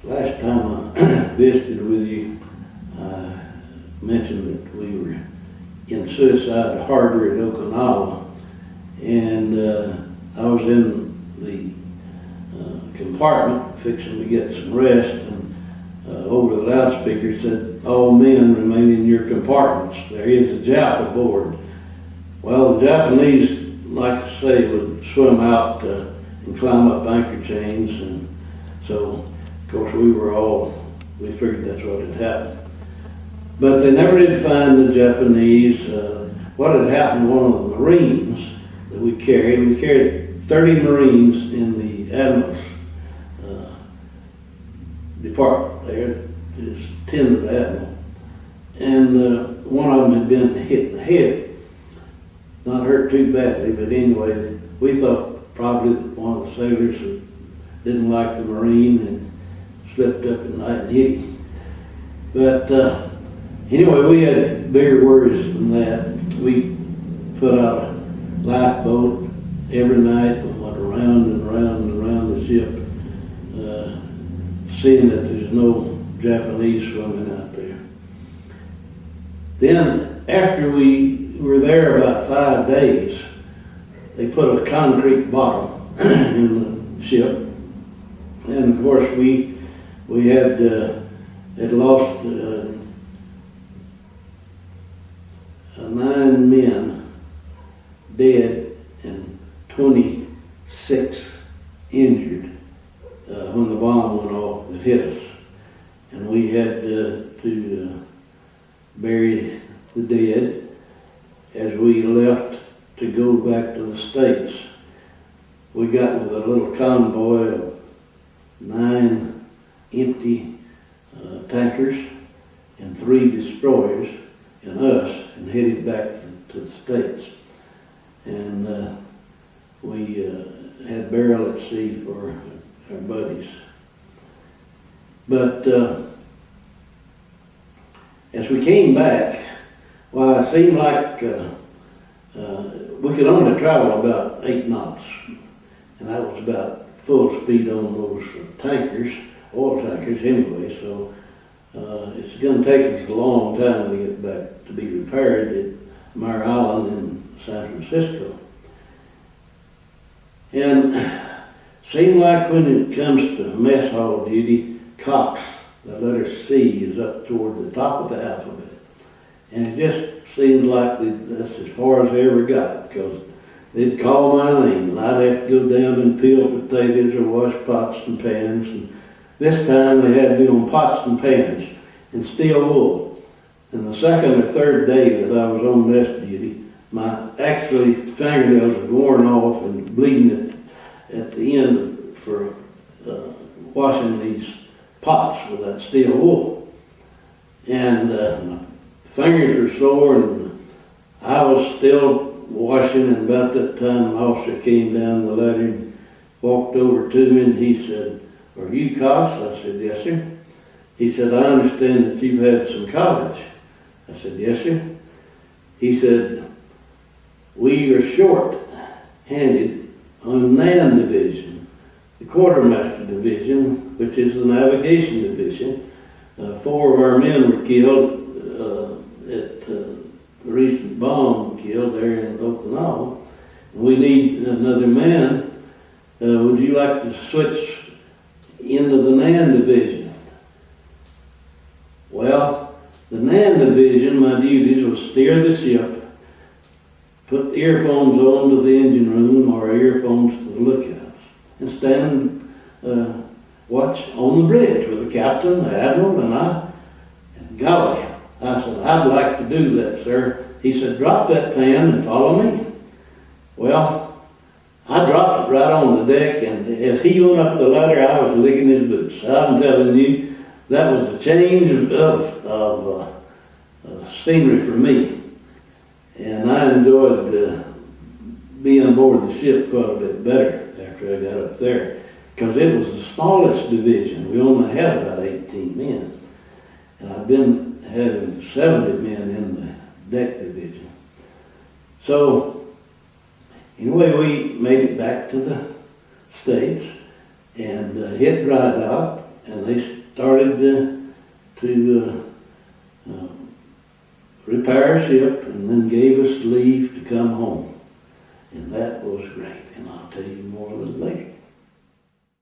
Last time I visited with you, I mentioned that we were in Suicide Harbor at Okinawa, and I was in the compartment fixing to get some rest, and over the loudspeaker said, "All men remain in your compartments. There is a Jap aboard." Well, the Japanese, like I say, would swim out and climb up anchor chains, and so, of course, we figured that's what had happened. But they never did find the Japanese. What had happened, one of the Marines that we carried 30 Marines in the Admiral's department there, just 10 to the Admiral. And one of them had been hit in the head. Not hurt too badly, but anyway, we thought probably that one of the sailors didn't like the Marine and slipped up at night and hit him. But anyway, we had bigger worries than that. We put out a lifeboat every night and went around and around and around the ship, seeing that there's no Japanese swimming out there. Then, after we were there about 5 days, they put a concrete bottom in the ship. And of course, we had lost 9 men dead and 26 injured when the bomb went off that hit us. And we had to bury the dead as we left to go back to the States. We got with a little convoy of 9 empty tankers and 3 destroyers and us, and headed back to the States. And we had burial at sea for our buddies. But as we came back, well, it seemed like we could only travel about 8 knots, and that was about full speed on those tankers, oil tankers anyway, so it's going to take us a long time to get back to be repaired at Mare Island in San Francisco. And seemed like when it comes to mess hall duty, Cox, the letter C, is up toward the top of the alphabet. And it just seemed like that's as far as they ever got, because they'd call my name, and I'd have to go down and peel potatoes or wash pots and pans. And this time they had me on pots and pans and steel wool. And the second or third day that I was on mess duty, my fingernails were worn off and bleeding at the end for washing these pots with that steel wool. And my fingers were sore, and I was still washing, and about that time an officer came down the ladder and walked over to me, and he said, "Are you Cox?" I said, "Yes, sir." He said, "I understand that you've had some college." I said, "Yes, sir." He said, "We are short-handed on the NAM division, the quartermaster division, which is the navigation division. 4 of our men were killed at the recent bomb killed there in Okinawa. We need another man. Would you like to switch into the NAM division?" Well, the NAM division, my duties was steer the ship, put the earphones on to the engine room or earphones to the lookouts, and stand watch on the bridge with the captain, the admiral, and I. And golly, I said, "I'd like to do that, sir." He said, "Drop that pan and follow me." Well, I dropped it right on the deck, and as he went up the ladder, I was licking his boots. I'm telling you, that was a change of scenery for me. And I enjoyed being aboard the ship quite a bit better after I got up there, because it was the smallest division. We only had about 18 men. And I've been having 70 men in the deck division. So, anyway, we made it back to the States and hit dry dock, and they started to repair our ship and then gave us leave to come home. And that was great. And I'll tell you more of it later.